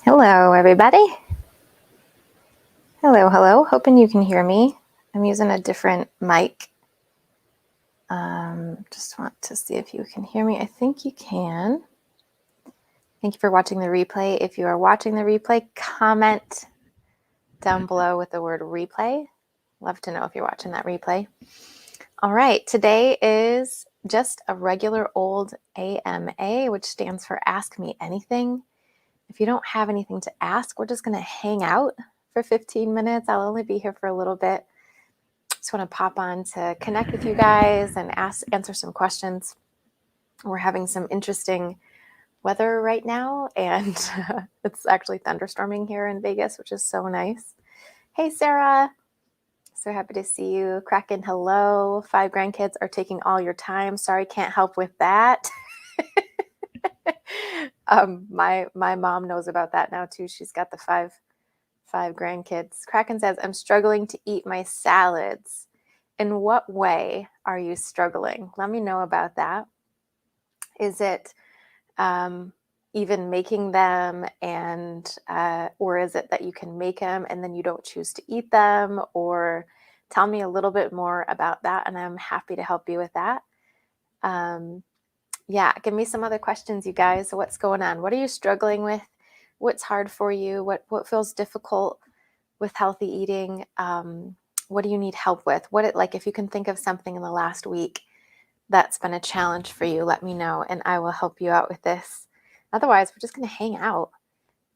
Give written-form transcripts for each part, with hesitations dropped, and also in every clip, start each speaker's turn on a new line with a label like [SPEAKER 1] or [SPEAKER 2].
[SPEAKER 1] Hello, everybody. Hello, hello. Hoping you can hear me. I'm using a different mic. Just want to see if you can hear me. I think you can. Thank you for watching the replay. If you are watching the replay, comment down below with the word replay. Love to know if you're watching that replay. All right, today is just a regular old AMA, which stands for Ask Me Anything. If you don't have anything to ask, we're just going to hang out for 15 minutes. I'll only be here for a little bit. Just want to pop on to connect with you guys and answer some questions. We're having some interesting weather right now, and it's actually thunderstorming here in Vegas, which is so nice. Hey, Sarah. So happy to see you. Kraken, hello. 5 grandkids are taking all your time. Sorry, can't help with that. My mom knows about that now too. She's got the five grandkids. Kraken says, I'm struggling to eat my salads. In what way are you struggling? Let me know about that. Is it even making them, and or is it that you can make them and then you don't choose to eat them? Or tell me a little bit more about that, and I'm happy to help you with that. Yeah, give me some other questions, you guys. So what's going on? What are you struggling with? What's hard for you? What feels difficult with healthy eating? What do you need help with? Like if you can think of something in the last week that's been a challenge for you, let me know and I will help you out with this. Otherwise, we're just going to hang out.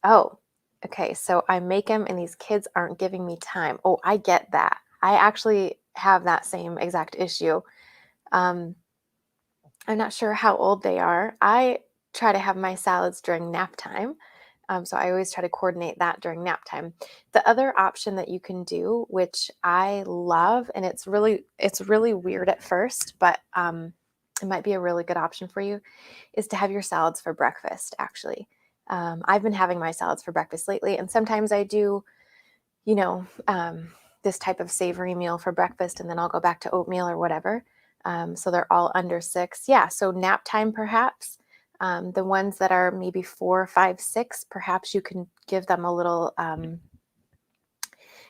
[SPEAKER 1] Oh, okay. So I make them and these kids aren't giving me time. Oh, I get that. I actually have that same exact issue. I'm not sure how old they are. I try to have my salads during nap time. So I always try to coordinate that during nap time. The other option that you can do, which I love, and it's really weird at first, but it might be a really good option for you, is to have your salads for breakfast, actually. I've been having my salads for breakfast lately, and sometimes I do, this type of savory meal for breakfast, and then I'll go back to oatmeal or whatever. So they're all under 6. Yeah, so nap time perhaps. The ones that are maybe 4, 5, 6, perhaps you can give them a little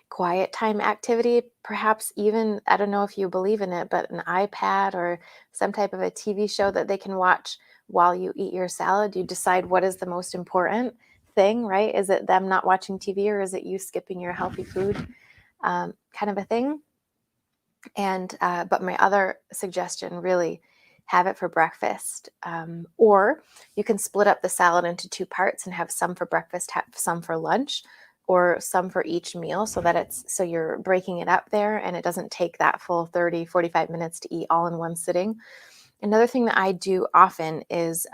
[SPEAKER 1] quiet time activity, perhaps even, I don't know if you believe in it, but an iPad or some type of a TV show that they can watch while you eat your salad. You decide what is the most important thing, right? Is it them not watching TV, or is it you skipping your healthy food, kind of a thing? And but my other suggestion, really, have it for breakfast, or you can split up the salad into 2 parts and have some for breakfast, have some for lunch, or some for each meal, so that so you're breaking it up there and it doesn't take that full 30, 45 minutes to eat all in one sitting. Another thing that I do often is,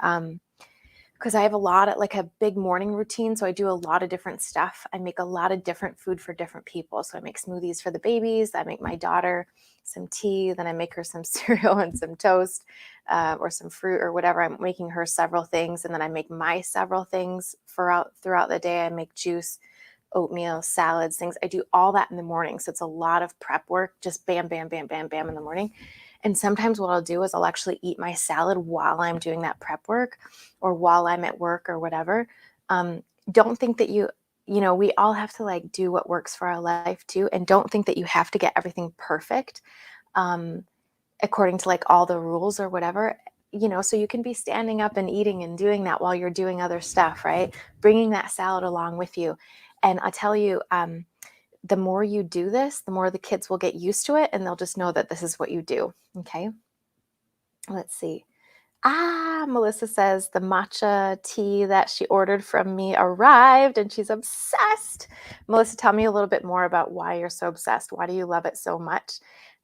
[SPEAKER 1] because I have like a big morning routine. So I do a lot of different stuff. I make a lot of different food for different people. So I make smoothies for the babies. I make my daughter some tea. Then I make her some cereal and some toast, or some fruit or whatever. I'm making her several things. And then I make my several things throughout the day. I make juice, oatmeal, salads, things. I do all that in the morning. So it's a lot of prep work, just bam, bam, bam, bam, bam in the morning. And sometimes what I'll do is I'll actually eat my salad while I'm doing that prep work, or while I'm at work or whatever. Don't think that we all have to like do what works for our life too. And don't think that you have to get everything perfect, according to like all the rules or whatever. So you can be standing up and eating and doing that while you're doing other stuff, right? Bringing that salad along with you. And I tell you, the more you do this, the more the kids will get used to it, and they'll just know that this is what you do. Okay. Let's see. Melissa says the matcha tea that she ordered from me arrived and she's obsessed. Melissa, tell me a little bit more about why you're so obsessed. Why do you love it so much?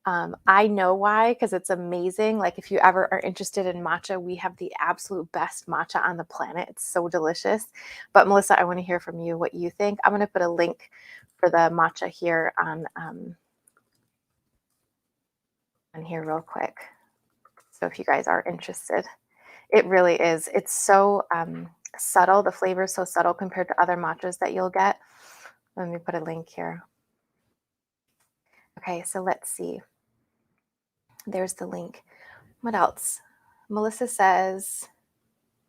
[SPEAKER 1] I know why, because it's amazing. Like if you ever are interested in matcha, we have the absolute best matcha on the planet. It's so delicious. But Melissa, I want to hear from you what you think. I'm going to put a link for the matcha here on here real quick. So if you guys are interested. It really is. It's so subtle. The flavor is so subtle compared to other matchas that you'll get. Let me put a link here. Okay, so let's see. There's the link. What else? Melissa says,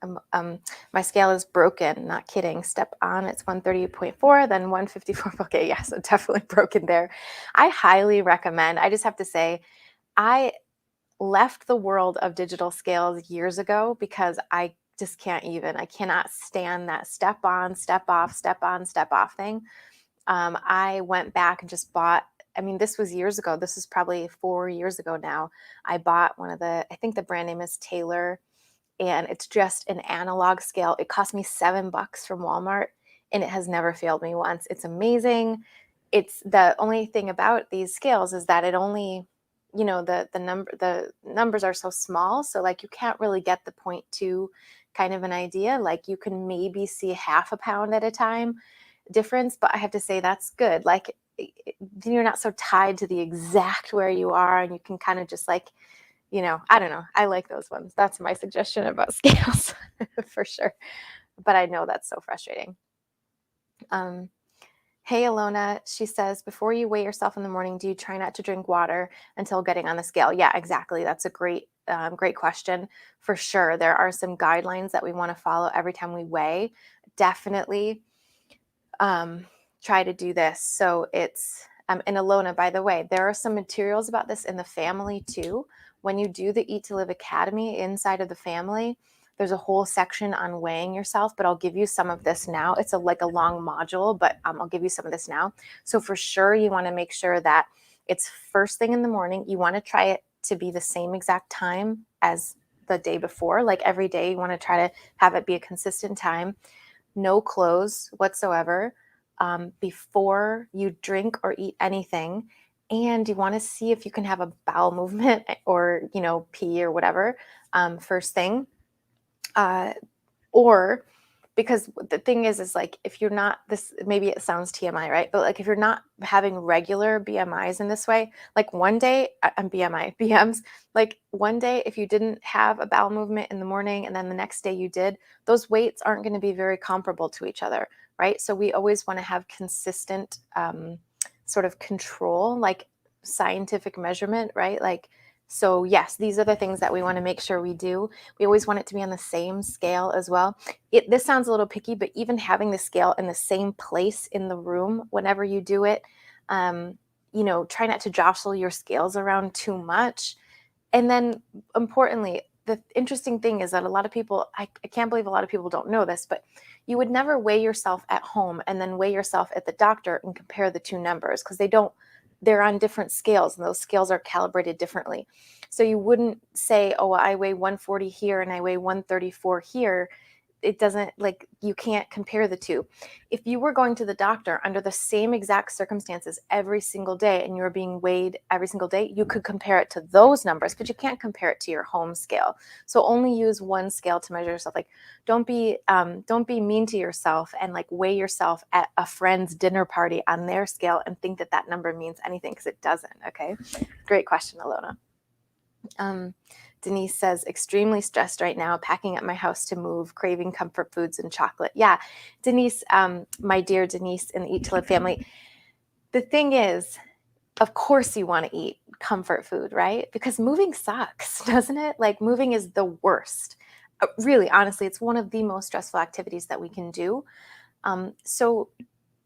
[SPEAKER 1] My scale is broken, not kidding. Step on, it's 138.4, then 154. Okay, yeah, so definitely broken there. I highly recommend, I just have to say, I left the world of digital scales years ago because I just I cannot stand that step on, step off, step on, step off thing. I went back and just bought, I mean, this was years ago. This is probably 4 years ago now. I bought I think the brand name is Taylor, and it's just an analog scale. It cost me $7 from Walmart, and it has never failed me once. It's amazing. It's the only thing about these scales is that it only, the numbers are so small, so like you can't really get the 0.2 kind of an idea. Like you can maybe see half a pound at a time difference, but I have to say that's good. Like you're not so tied to the exact where you are, and you can kind of just like, I don't know. I like those ones. That's my suggestion about scales for sure. But I know that's so frustrating. Hey, Alona, she says, before you weigh yourself in the morning, do you try not to drink water until getting on the scale? Yeah, exactly. That's a great question. For sure. There are some guidelines that we want to follow every time we weigh. Definitely try to do this. So it's, and Alona, by the way, there are some materials about this in the family too. When you do the Eat to Live Academy inside of the family, there's a whole section on weighing yourself, but I'll give you some of this now. It's like a long module, but I'll give you some of this now. So for sure, you want to make sure that it's first thing in the morning. You want to try it to be the same exact time as the day before. Like every day, you want to try to have it be a consistent time. No clothes whatsoever before you drink or eat anything. And you want to see if you can have a bowel movement or, pee or whatever first thing. Or because the thing is like, if you're not this, maybe it sounds TMI, right? But like, if you're not having regular BMIs in this way, like one day, BMs, like one day, if you didn't have a bowel movement in the morning and then the next day you did, those weights aren't going to be very comparable to each other, right? So we always want to have consistent sort of control, like scientific measurement, right? Like, so yes, these are the things that we want to make sure we do. We always want it to be on the same scale as well. This sounds a little picky, but even having the scale in the same place in the room whenever you do it, try not to jostle your scales around too much. And then importantly, the interesting thing is that a lot of people, I can't believe a lot of people don't know this, but you would never weigh yourself at home and then weigh yourself at the doctor and compare the two numbers because they're on different scales and those scales are calibrated differently. So you wouldn't say, oh, I weigh 140 here and I weigh 134 here. It doesn't, like, you can't compare the two. If you were going to the doctor under the same exact circumstances every single day and you were being weighed every single day, you could compare it to those numbers, but you can't compare it to your home scale. So only use one scale to measure yourself. Like, don't be mean to yourself and like weigh yourself at a friend's dinner party on their scale and think that that number means anything, because it doesn't. Okay. Great question, Alona. Denise says, extremely stressed right now, packing up my house to move, craving comfort foods and chocolate. Yeah, Denise, my dear Denise in the Eat to Live family, the thing is, of course you want to eat comfort food, right? Because moving sucks, doesn't it? Like moving is the worst. Really, honestly, it's one of the most stressful activities that we can do. So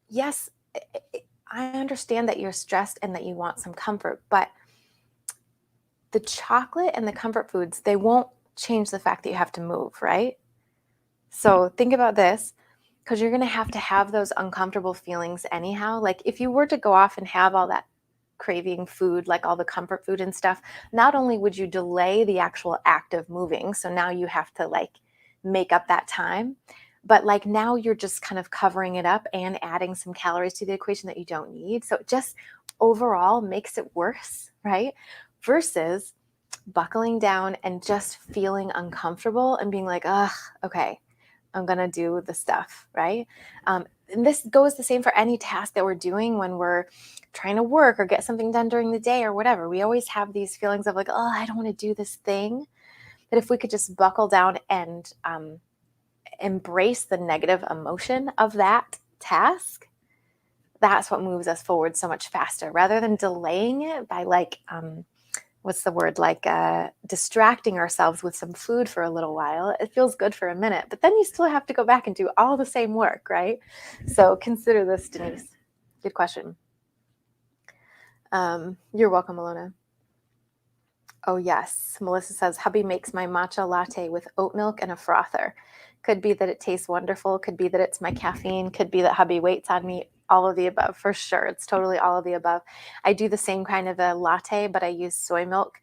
[SPEAKER 1] yes, I understand that you're stressed and that you want some comfort, but the chocolate and the comfort foods, they won't change the fact that you have to move, right? So think about this, because you're going to have those uncomfortable feelings anyhow. Like if you were to go off and have all that craving food, like all the comfort food and stuff, not only would you delay the actual act of moving, so now you have to like make up that time, but like now you're just kind of covering it up and adding some calories to the equation that you don't need. So it just overall makes it worse, right? Versus buckling down and just feeling uncomfortable and being like, ugh, okay, I'm going to do the stuff, right? And this goes the same for any task that we're doing when we're trying to work or get something done during the day or whatever. We always have these feelings of like, oh, I don't want to do this thing. But if we could just buckle down and embrace the negative emotion of that task, that's what moves us forward so much faster rather than delaying it by like what's the word, like distracting ourselves with some food for a little while. It feels good for a minute, but then you still have to go back and do all the same work, right? So consider this, Denise. Good question. You're welcome, Alona. Oh, yes. Melissa says, hubby makes my matcha latte with oat milk and a frother. Could be that it tastes wonderful. Could be that it's my caffeine. Could be that hubby waits on me. All of the above, for sure. It's totally all of the above. I do the same kind of a latte, but I use soy milk.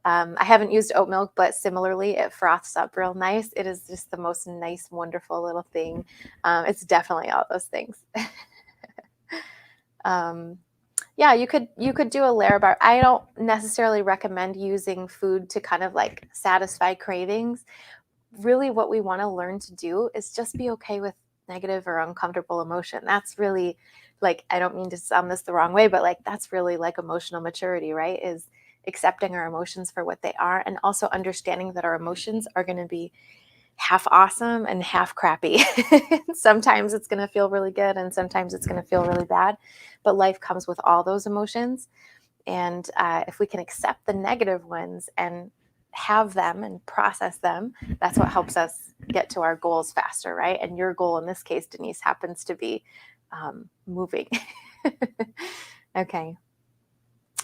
[SPEAKER 1] I haven't used oat milk, but similarly, it froths up real nice. It is just the most nice, wonderful little thing. It's definitely all those things. Yeah, you could do a layer bar. I don't necessarily recommend using food to kind of like satisfy cravings. Really, what we want to learn to do is just be okay with negative or uncomfortable emotion. That's really, like, I don't mean to sound this the wrong way, but like that's really like emotional maturity, right? Is accepting our emotions for what they are, and also understanding that our emotions are going to be half awesome and half crappy. Sometimes it's going to feel really good and sometimes it's going to feel really bad, but life comes with all those emotions. And if we can accept the negative ones and have them and process them, that's what helps us get to our goals faster, right? And your goal in this case, Denise, happens to be moving. Okay.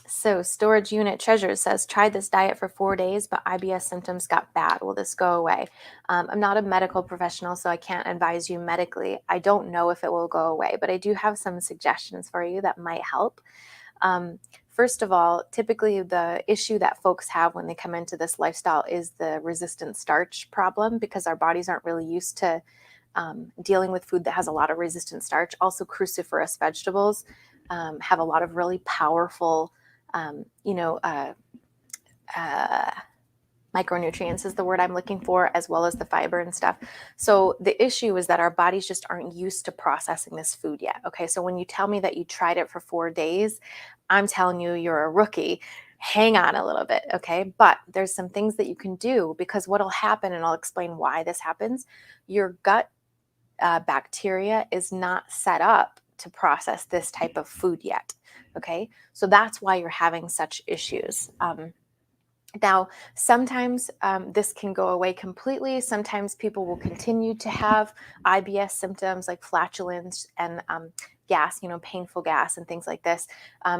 [SPEAKER 1] So Storage Unit Treasure says, tried this diet for 4 days, but IBS symptoms got bad. Will this go away? I'm not a medical professional, so I can't advise you medically. I don't know if it will go away, but I do have some suggestions for you that might help. First of all, typically the issue that folks have when they come into this lifestyle is the resistant starch problem, because our bodies aren't really used to dealing with food that has a lot of resistant starch. Also, cruciferous vegetables have a lot of really powerful, micronutrients is the word I'm looking for, as well as the fiber and stuff. So the issue is that our bodies just aren't used to processing this food yet. Okay, so when you tell me that you tried it for 4 days, I'm telling you you're a rookie. Hang on a little bit, okay? But there's some things that you can do, because what'll happen, and I'll explain why this happens, your gut bacteria is not set up to process this type of food yet, okay? So that's why you're having such issues. Now, sometimes this can go away completely. Sometimes people will continue to have IBS symptoms like flatulence and gas, painful gas and things like this.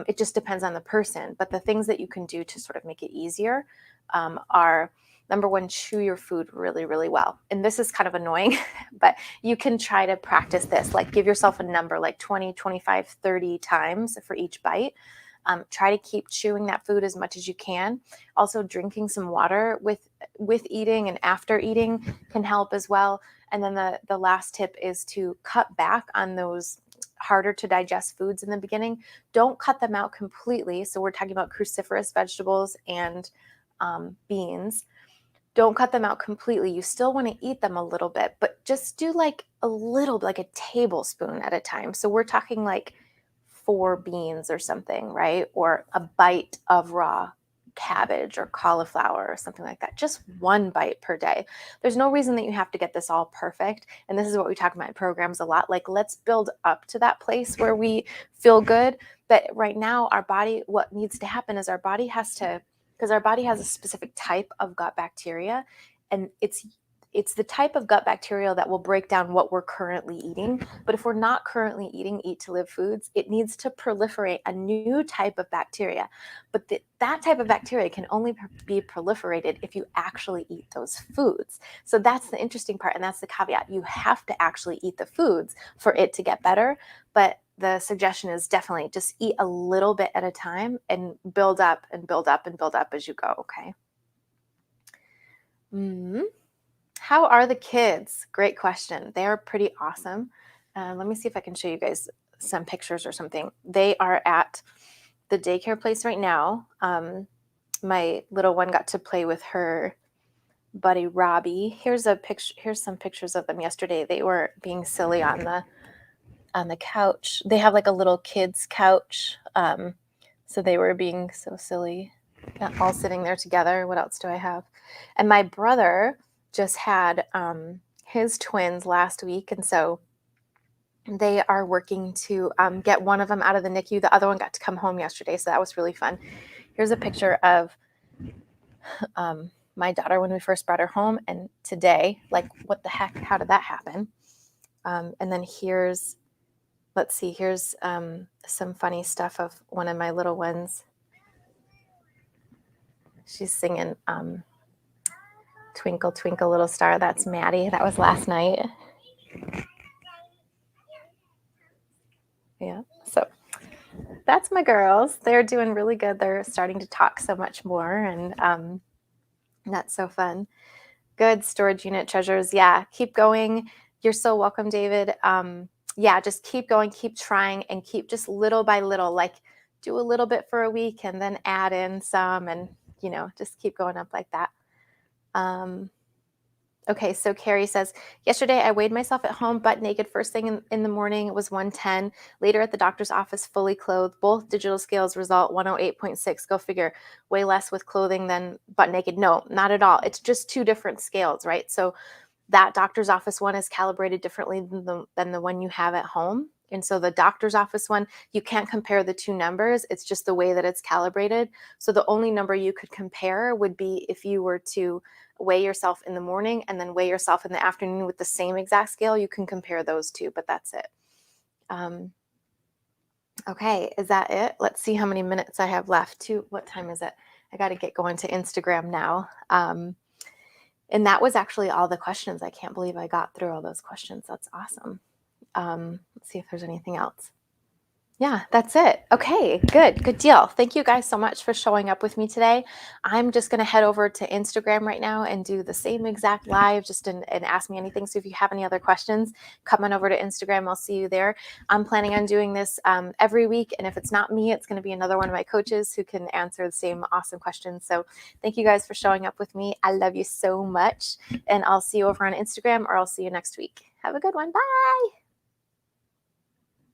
[SPEAKER 1] It just depends on the person. But the things that you can do to sort of make it easier are, number one, chew your food really, really well. And this is kind of annoying, but you can try to practice this. Like, give yourself a number, like 20, 25, 30 times for each bite. Try to keep chewing that food as much as you can. Also, drinking some water with eating and after eating can help as well. And then the last tip is to cut back on those harder to digest foods in the beginning. Don't cut them out completely. So we're talking about cruciferous vegetables and beans. Don't cut them out completely. You still want to eat them a little bit, but just do like a little, like a tablespoon at a time. So we're talking like 4 beans or something, right? Or a bite of raw cabbage or cauliflower or something like that. Just 1 bite per day. There's no reason that you have to get this all perfect. And this is what we talk about in programs a lot. Like, let's build up to that place where we feel good. But right now, our body, what needs to happen is our body has to, because our body has a specific type of gut bacteria, and it's the type of gut bacteria that will break down what we're currently eating. But if we're not currently eating eat to live foods, it needs to proliferate a new type of bacteria. But that type of bacteria can only be proliferated if you actually eat those foods. So that's the interesting part, and that's the caveat. You have to actually eat the foods for it to get better. But the suggestion is definitely just eat a little bit at a time and build up and build up and build up as you go, okay? How are the kids? Great question. They are pretty awesome. Let me see if I can show you guys some pictures or something. They are at the daycare place right now. My little one got to play with her buddy Robbie. Here's a picture. Here's some pictures of them yesterday. They were being silly on the couch. They have like a little kids couch. So they were being so silly, all sitting there together. What else do I have? And my brother just had his twins last week, and so they are working to get one of them out of the NICU. The other one got to come home yesterday, so that was really fun. Here's a picture of My daughter when we first brought her home, and today, like, what the heck? How did that happen? And then here's, let's see, here's some funny stuff of one of my little ones. She's singing Twinkle, Twinkle, Little Star. That's Maddie. That was last night. Yeah, so that's my girls. They're doing really good. They're starting to talk so much more, and that's so fun. Good storage unit treasures. Yeah, keep going. You're so welcome, David. Yeah, just keep going, keep trying, and keep just little by little, like do a little bit for a week and then add in some, and just keep going up like that. Okay, so Carrie says, yesterday I weighed myself at home butt naked first thing in the morning. It was 110. Later at the doctor's office, fully clothed. Both digital scales result 108.6. Go figure. Way less with clothing than butt naked. No, not at all. It's just two different scales, right? So that doctor's office one is calibrated differently than the one you have at home. And so the doctor's office one, you can't compare the two numbers. It's just the way that it's calibrated. So the only number you could compare would be if you were to weigh yourself in the morning and then weigh yourself in the afternoon with the same exact scale. You can compare those two, but that's it. Okay, is that it? Let's see how many minutes I have left. What time is it? I got to get going to Instagram now. And that was actually all the questions. I can't believe I got through all those questions. That's awesome. Let's see if there's anything else. Yeah, that's it. Okay, good deal. Thank you guys so much for showing up with me today. I'm just going to head over to Instagram right now and do the same exact live and ask me anything. So if you have any other questions, come on over to Instagram. I'll see you there. I'm planning on doing this every week. And if it's not me, it's going to be another one of my coaches who can answer the same awesome questions. So thank you guys for showing up with me. I love you so much. And I'll see you over on Instagram, or I'll see you next week. Have a good one. Bye.